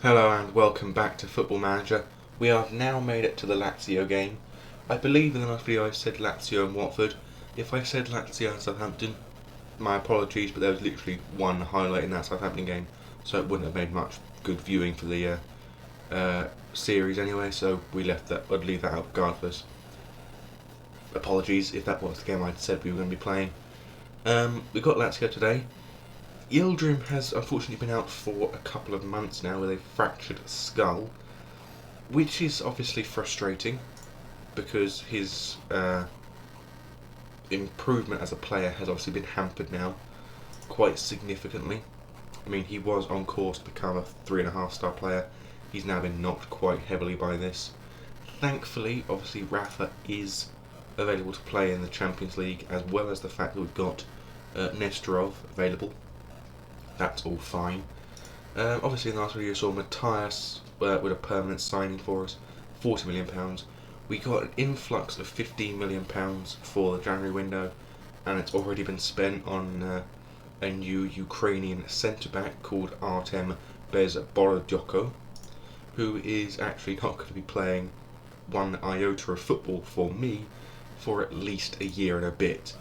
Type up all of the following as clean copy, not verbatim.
Hello and welcome back to Football Manager. We have now made it to the Lazio game. I believe in the last video I said Lazio and Watford. If I said Lazio and Southampton, my apologies, but there was literally one highlight in that Southampton game, so it wouldn't have made much good viewing for the series anyway, so I'd leave that out regardless. Apologies if that was the game I said we were going to be playing. We got Lazio today. Yildirim has unfortunately been out for a couple of months now with a fractured skull, which is obviously frustrating because his improvement as a player has obviously been hampered now quite significantly. I mean, he was on course to become a 3.5-star player. He's now been knocked quite heavily by this. Thankfully, obviously, Rafa is available to play in the Champions League, as well as the fact that we've got Nestorov available. That's all fine. Obviously, in the last video you saw Matthias with a permanent signing for us, £40 million. We got an influx of £15 million for the January window, and it's already been spent on a new Ukrainian centre-back called Artem Bezborodyoko, who is actually not going to be playing one iota of football for me for at least a year and a bit.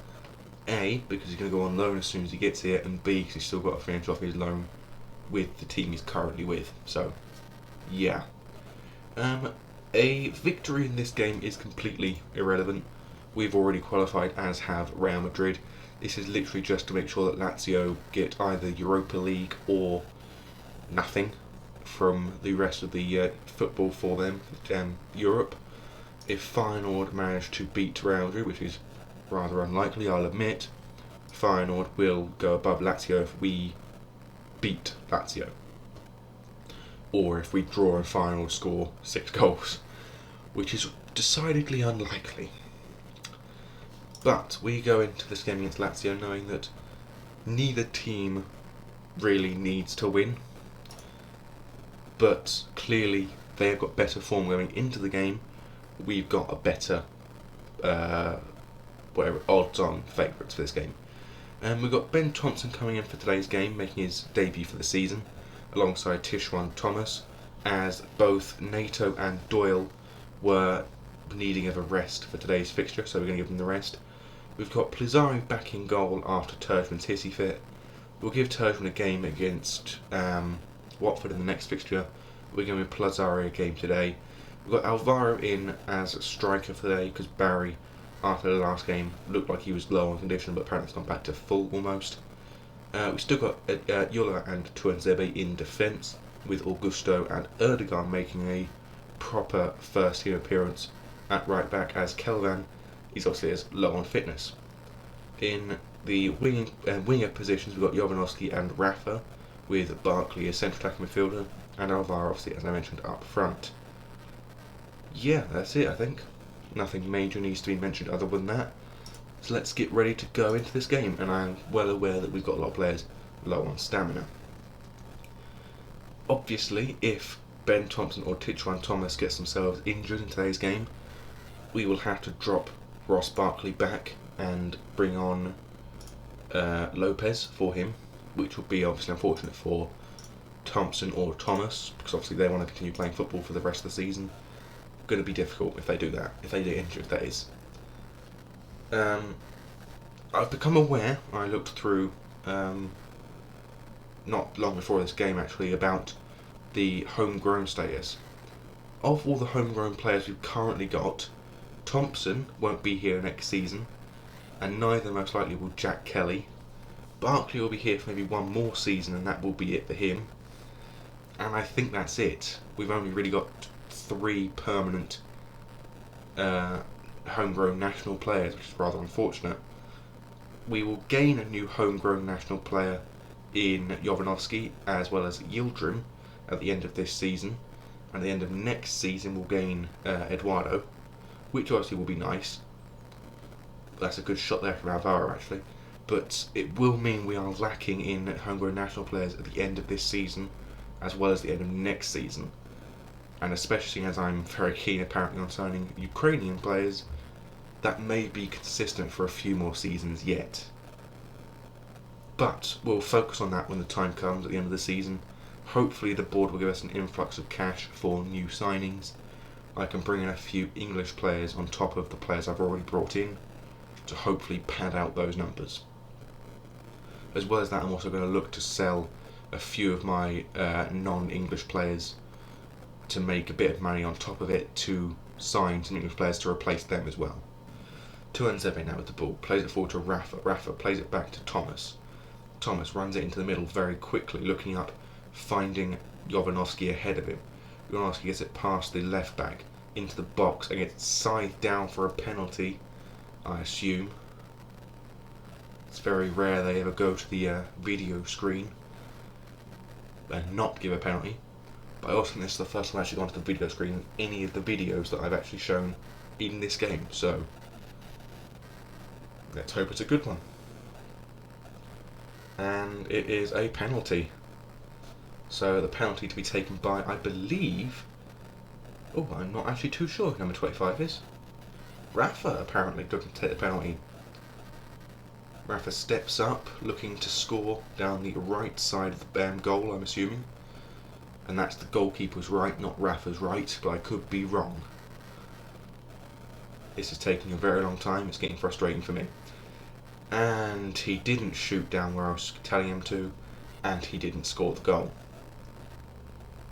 A, because he's going to go on loan as soon as he gets here, and B, because he's still got to finish off his loan with the team he's currently with. So, yeah. A victory in this game is completely irrelevant. We've already qualified, as have Real Madrid. This is literally just to make sure that Lazio get either Europa League or nothing from the rest of the football for them, Europe. If Feyenoord manage to beat Real Madrid, which is rather unlikely, I'll admit, Feyenoord will go above Lazio if we beat Lazio, or if we draw and Feyenoord score 6 goals, which is decidedly unlikely. But we go into this game against Lazio knowing that neither team really needs to win, but clearly they have got better form going into the game. We've got a better odds-on favourites for this game. We've got Ben Thompson coming in for today's game, making his debut for the season, alongside Tishwan Thomas, as both Nato and Doyle were needing of a rest for today's fixture, so we're going to give them the rest. We've got Plizzari back in goal after Turgeman's hissy fit. We'll give Turgeman a game against Watford in the next fixture. We're going to give Plizzari a game today. We've got Alvaro in as a striker for today because Barry, after the last game, looked like he was low on condition, but apparently it's gone back to full almost. We've still got Yola and Tuanzebe in defence, with Augusto and Erdogan making a proper first-team appearance at right back, as Kelvan is obviously as low on fitness. In the winger positions, we've got Jovanovski and Rafa, with Barkley as central attacking midfielder, and Alvaro, obviously, as I mentioned, up front. Yeah, that's it, I think. Nothing major needs to be mentioned other than that. So let's get ready to go into this game, and I'm well aware that we've got a lot of players low on stamina. Obviously, if Ben Thompson or Tishwan Thomas gets themselves injured in today's game, we will have to drop Ross Barkley back and bring on Lopez for him, which will be obviously unfortunate for Thompson or Thomas, because obviously they want to continue playing football for the rest of the season. Going to be difficult if they do that, if they get injured, that is. I've become aware, I looked through not long before this game actually, about the homegrown status. Of all the homegrown players we've currently got, Thompson won't be here next season, and neither most likely will Jack Kelly. Barkley will be here for maybe one more season, and that will be it for him. And I think that's it. We've only really got 3 permanent homegrown national players, which is rather unfortunate. We will gain a new homegrown national player in Jovanovski, as well as Yildirim, at the end of this season. And at the end of next season we'll gain Eduardo, which obviously will be nice. That's a good shot there from Alvaro actually. But it will mean we are lacking in homegrown national players at the end of this season, as well as the end of next season. And especially as I'm very keen apparently on signing Ukrainian players, that may be consistent for a few more seasons yet. But we'll focus on that when the time comes at the end of the season. Hopefully the board will give us an influx of cash for new signings. I can bring in a few English players on top of the players I've already brought in to hopefully pad out those numbers. As well as that, I'm also going to look to sell a few of my non-English players to make a bit of money on top of it to sign some English players to replace them as well. Tuanzebe now with the ball, plays it forward to Rafa. Rafa plays it back to Thomas. Thomas runs it into the middle very quickly, looking up, finding Jovanovski ahead of him. Jovanovski gets it past the left back into the box and gets scythed down for a penalty, I assume. It's very rare they ever go to the video screen and not give a penalty. But I also think this is the first time I've actually gone to the video screen in any of the videos that I've actually shown in this game. So let's hope it's a good one. And it is a penalty. So the penalty to be taken by, I believe... Oh, I'm not actually too sure who number 25 is. Rafa apparently doesn't take the penalty. Rafa steps up, looking to score down the right side of the goal, I'm assuming. And that's the goalkeeper's right, not Rafa's right, but I could be wrong. This is taking a very long time, it's getting frustrating for me. And he didn't shoot down where I was telling him to, and he didn't score the goal.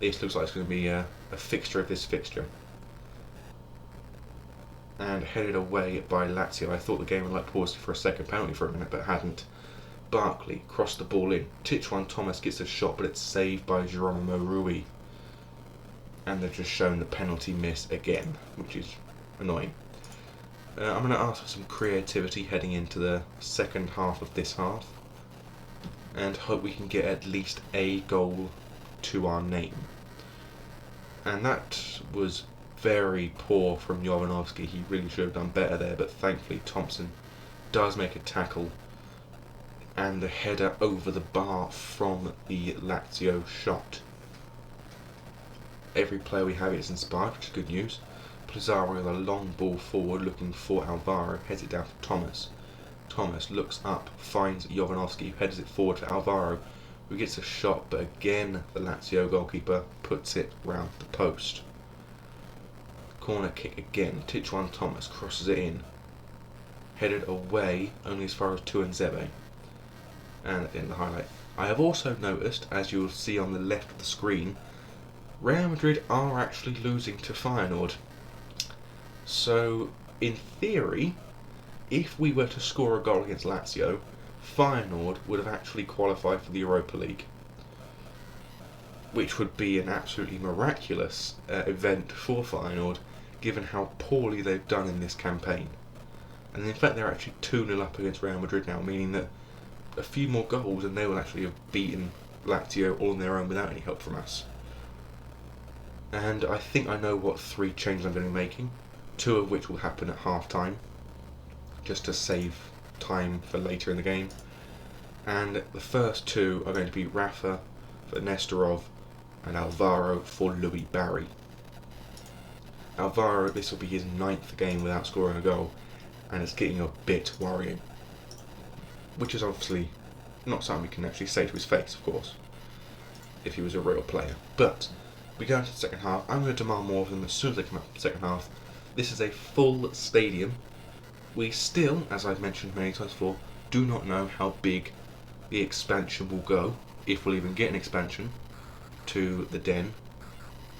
This looks like it's going to be a fixture of this fixture. And headed away by Lazio. I thought the game would pause for a second penalty for a minute, but hadn't. Barkley crossed the ball in. Tichuan Thomas gets a shot, but it's saved by Geronimo Rui. And they've just shown the penalty miss again, which is annoying. I'm going to ask for some creativity heading into the second half of this half, and hope we can get at least a goal to our name. And that was very poor from Jovanovski. He really should have done better there, but thankfully Thompson does make a tackle and the header over the bar from the Lazio shot. Every player we have is inspired, which is good news. Pizarro with a long ball forward looking for Alvaro, heads it down to Thomas. Thomas looks up, finds Jovanovski, heads it forward to Alvaro, who gets a shot, but again the Lazio goalkeeper puts it round the post. Corner kick again, Tichuan Thomas crosses it in, headed away only as far as Tuanzebe. And at the end of the highlight, I have also noticed, as you will see on the left of the screen, Real Madrid are actually losing to Feyenoord. So, in theory, if we were to score a goal against Lazio, Feyenoord would have actually qualified for the Europa League, which would be an absolutely miraculous event for Feyenoord, given how poorly they've done in this campaign. And in fact, they're actually 2-0 up against Real Madrid now, meaning that a few more goals and they will actually have beaten Lazio all on their own without any help from us. And I think I know what 3 changes I'm going to be making, 2 of which will happen at half time, just to save time for later in the game. And the first 2 are going to be Rafa for Nestorov and Alvaro for Louis Barry. Alvaro, this will be his 9th game without scoring a goal, and it's getting a bit worrying. Which is obviously not something we can actually say to his face, of course, if he was a real player. But we go into the second half. I'm going to demand more of them as soon as they come up in the second half. This is a full stadium. We still, as I've mentioned many times before, do not know how big the expansion will go, if we'll even get an expansion to the Den.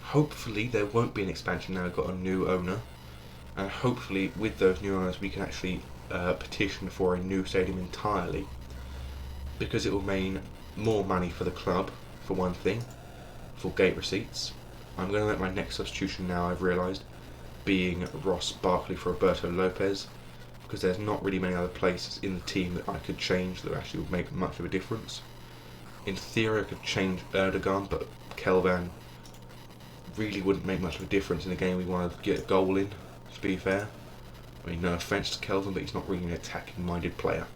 Hopefully there won't be an expansion now we've got a new owner, and hopefully with those new owners we can actually petition for a new stadium entirely, because it will mean more money for the club, for one thing, for gate receipts. I'm going to make my next substitution now, I've realised, being Ross Barkley for Roberto Lopez, because there's not really many other places in the team that I could change that actually would make much of a difference. In theory I could change Erdogan, but Kelvan really wouldn't make much of a difference in a game we want to get a goal in, to be fair. I mean, no offence to Kelvin, but he's not really an attacking-minded player.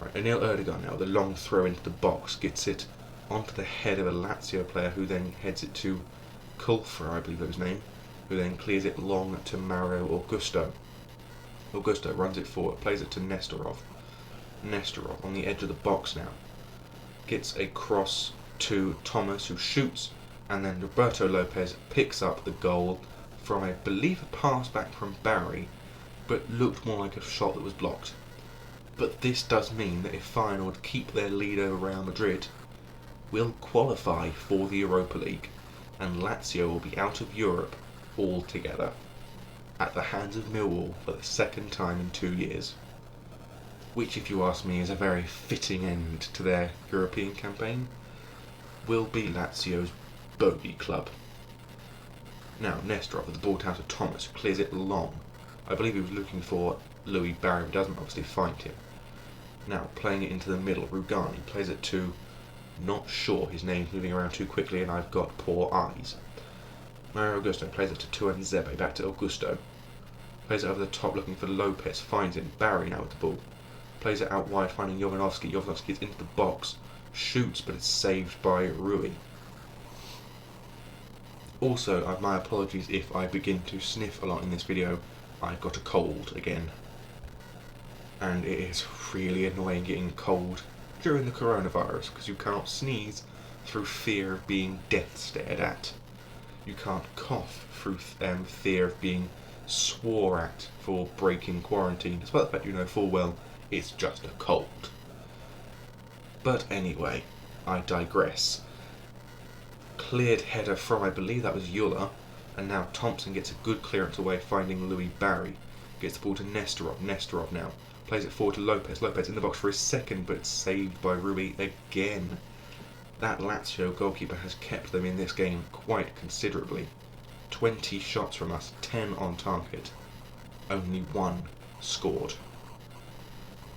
Right, Anil Erdogan now, the long throw into the box, gets it onto the head of a Lazio player, who then heads it to Kulfer, I believe that was his name, who then clears it long to Mario Augusto. Augusto runs it forward, plays it to Nestorov. Nestorov on the edge of the box now. gets a cross to Thomas, who shoots, and then Roberto Lopez picks up the goal from, I believe, a pass back from Barry, but looked more like a shot that was blocked. But this does mean that if Feyenoord keep their lead over Real Madrid, will qualify for the Europa League, and Lazio will be out of Europe altogether, at the hands of Millwall for the second time in 2 years. Which, if you ask me, is a very fitting end to their European campaign. Will be Lazio's bogey club. Now, Nestorov with the ball down to Thomas, who clears it long. I believe he was looking for Louis Barry, but doesn't obviously find him. Now, playing it into the middle, Rugani plays it to, not sure, his name's moving around too quickly and I've got poor eyes. Mario Augusto plays it to Tuanzebe, back to Augusto. Plays it over the top looking for Lopez, finds him. Barry now with the ball. Plays it out wide, finding Jovanovski. Jovanovski gets into the box, shoots, but it's saved by Rui. Also, my apologies if I begin to sniff a lot in this video. I've got a cold again. And it is really annoying getting cold during the coronavirus, because you can't sneeze through fear of being death stared at. You can't cough through fear of being swore at for breaking quarantine, despite the fact you know full well it's just a cold. But anyway, I digress. Cleared header from, I believe that was Yulla, and now Thompson gets a good clearance away, finding Louis Barry. Gets the ball to Nestorov. Nestorov now plays it forward to Lopez. Lopez in the box for his second, but it's saved by Rui again. That Lazio goalkeeper has kept them in this game quite considerably. 20 shots from us, 10 on target. Only 1 scored.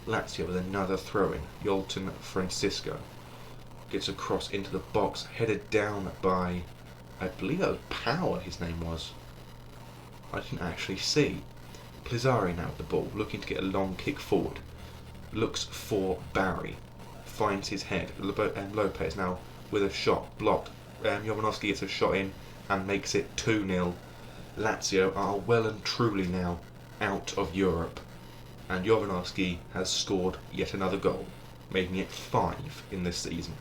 Lazio with another throw-in. Yolton Francisco gets a cross into the box, headed down by, I believe that was Power, his name was. I didn't actually see. Plizzari now with the ball, looking to get a long kick forward. Looks for Barry. Finds his head. And Lopez now with a shot blocked. Jovanovski gets a shot in and makes it 2-0. Lazio are well and truly now out of Europe. And Jovanovski has scored yet another goal, making it 5 in this season.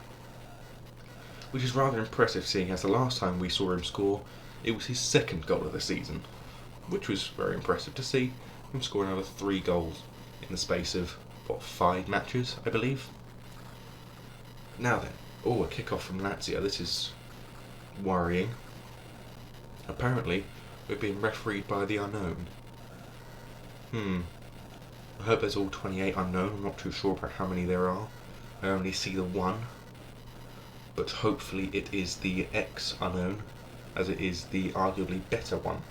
Which is rather impressive, seeing as the last time we saw him score, it was his second goal of the season. Which was very impressive to see him score another 3 goals in the space of, 5 matches, I believe. Now then, a kick-off from Lazio. This is worrying. Apparently, we're being refereed by the unknown. I hope there's all 28 unknown. I'm not too sure about how many there are. I only see the 1. But hopefully it is the X unknown, as it is the arguably better one.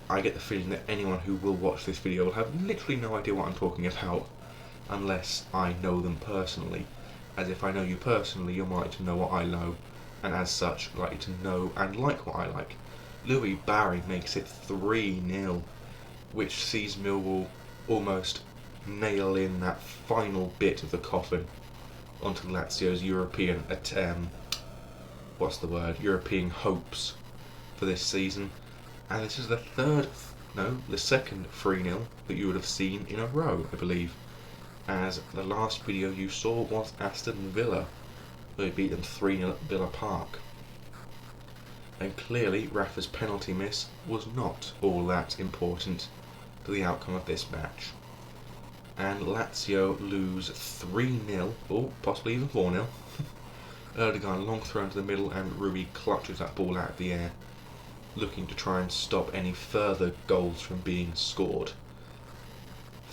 I get the feeling that anyone who will watch this video will have literally no idea what I'm talking about, unless I know them personally. As if I know you personally, you're likely to know what I know, and as such, likely to know and like what I like. Louis Barry makes it 3-0, which sees Millwall almost nail in that final bit of the coffin onto Lazio's European European hopes for this season. And this is the second 3-0 that you would have seen in a row, I believe, as the last video you saw was Aston Villa, who beat them 3-0 at Villa Park. And clearly Rafa's penalty miss was not all that important to the outcome of this match. And Lazio lose 3-0, or possibly even 4-0. Erdogan long throw into the middle, and Rui clutches that ball out of the air, looking to try and stop any further goals from being scored.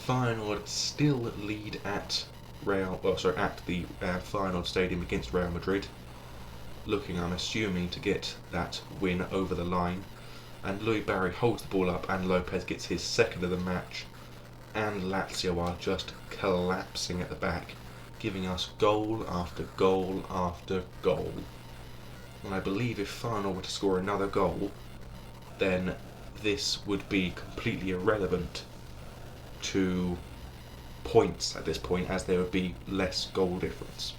Feyenoord still lead at the Feyenoord Stadium against Real Madrid, looking, I'm assuming, to get that win over the line. And Louis Barry holds the ball up, and Lopez gets his second of the match, and Lazio are just collapsing at the back, giving us goal after goal after goal. And I believe if Feyenoord were to score another goal, then this would be completely irrelevant to points at this point, as there would be less goal difference.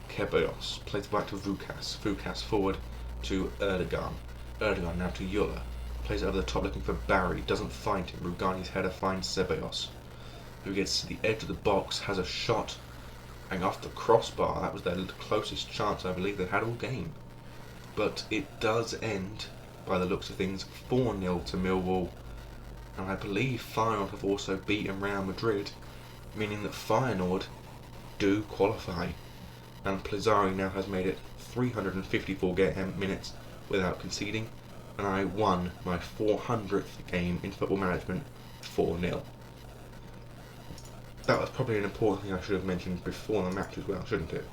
Ceballos plays back to Vukas. Vukas forward to Erdogan. Erdogan now to Yulla. Plays it over the top looking for Barry. Doesn't find him. Rugani's header finds Ceballos. who gets to the edge of the box, has a shot, and off the crossbar. That was their closest chance I believe they had all game. But it does end, by the looks of things, 4-0 to Millwall. And I believe Feyenoord have also beaten Real Madrid, meaning that Feyenoord do qualify. And Plazari now has made it 354 minutes without conceding, and I won my 400th game in Football Management 4-0. That was probably an important thing I should have mentioned before the match as well, shouldn't it?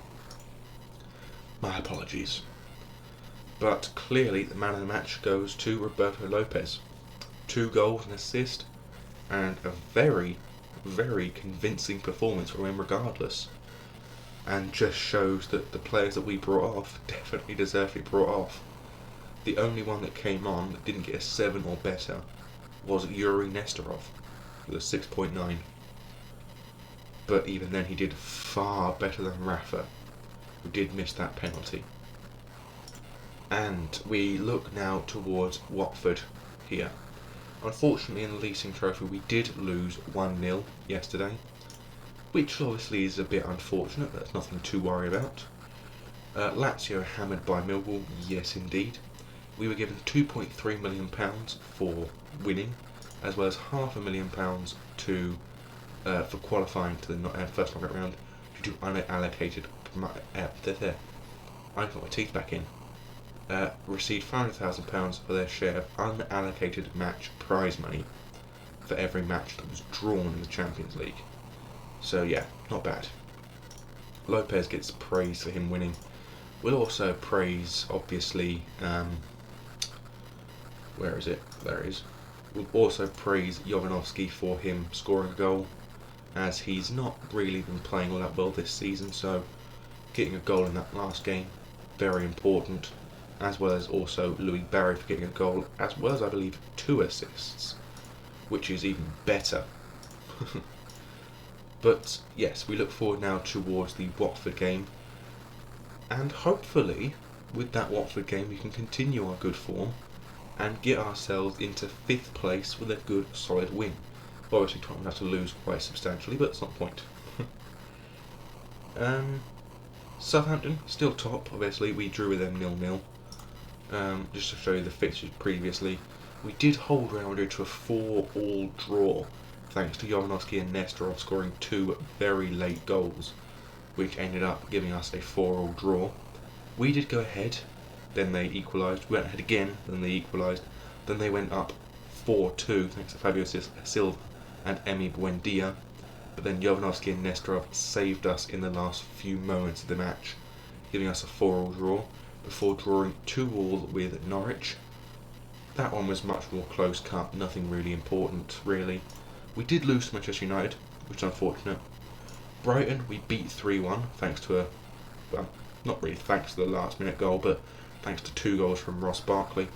My apologies. But clearly the man of the match goes to Roberto Lopez. 2 goals, an assist, and a very, very convincing performance from him regardless. And just shows that the players that we brought off definitely deserve to be brought off. The only one that came on that didn't get a 7 or better was Yuri Nestorov with a 6.9. But even then he did far better than Rafa, who did miss that penalty. And we look now towards Watford here. Unfortunately in the leasing trophy we did lose 1-0 yesterday, which obviously is a bit unfortunate, but that's nothing to worry about. Lazio hammered by Millwall, yes indeed. We were given £2.3 million for winning, as well as £500,000 for qualifying to the first knockout round due to unallocated. I got my teeth back in. Received £500,000 for their share of unallocated match prize money for every match that was drawn in the Champions League. So yeah, not bad. Lopez gets praise for him winning. We'll also praise, obviously, where is it? There it is. We'll also praise Jovanovski for him scoring a goal, as he's not really been playing all that well this season, so getting a goal in that last game, very important, as well as also Louis Barry for getting a goal, as well as I believe 2 assists, which is even better. But yes, we look forward now towards the Watford game, and hopefully with that Watford game we can continue our good form and get ourselves into 5th place with a good solid win. Obviously Tottenham have to lose quite substantially, but that's not the point. Southampton still top, obviously we drew with them 0-0. Just to show you the fixtures previously, we did hold Real Madrid to a 4-all draw, thanks to Jovanovski and Nestorov scoring 2 very late goals, which ended up giving us a 4-all draw. We did go ahead, then they equalised, we went ahead again, then they equalised, then they went up 4-2 thanks to Fabio Silva and Emi Buendia, but then Jovanovski and Nestorov saved us in the last few moments of the match, giving us a 4-all draw, before drawing 2-all with Norwich. That one was much more close cut, nothing really important, really. We did lose to Manchester United, which is unfortunate. Brighton, we beat 3-1, thanks to well, not really thanks to the last minute goal, but thanks to 2 goals from Ross Barkley.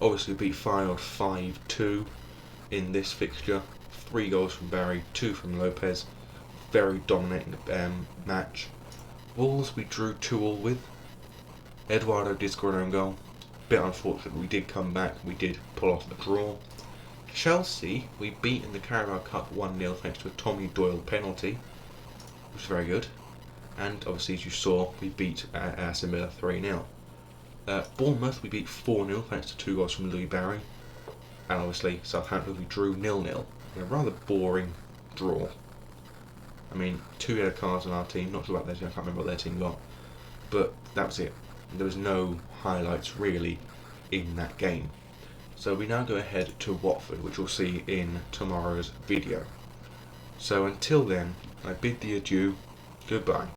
Obviously we beat Feyenoord 5-2 in this fixture. 3 goals from Barry, 2 from Lopez. Very dominating match. Wolves we drew 2-all with. Eduardo did score an own goal. Bit unfortunate, we did come back, we did pull off a draw. Chelsea, we beat in the Carabao Cup 1-0 thanks to a Tommy Doyle penalty, which was very good. And obviously, as you saw, we beat Aston Villa 3-0. Bournemouth, we beat 4-0 thanks to 2 goals from Louis Barry. And obviously, Southampton, we drew 0-0. A rather boring draw. I mean, 2 yellow cards on our team, not sure about their team, I can't remember what their team got. But that was it. There was no highlights really in that game. So we now go ahead to Watford, which we'll see in tomorrow's video. So until then, I bid thee adieu, goodbye.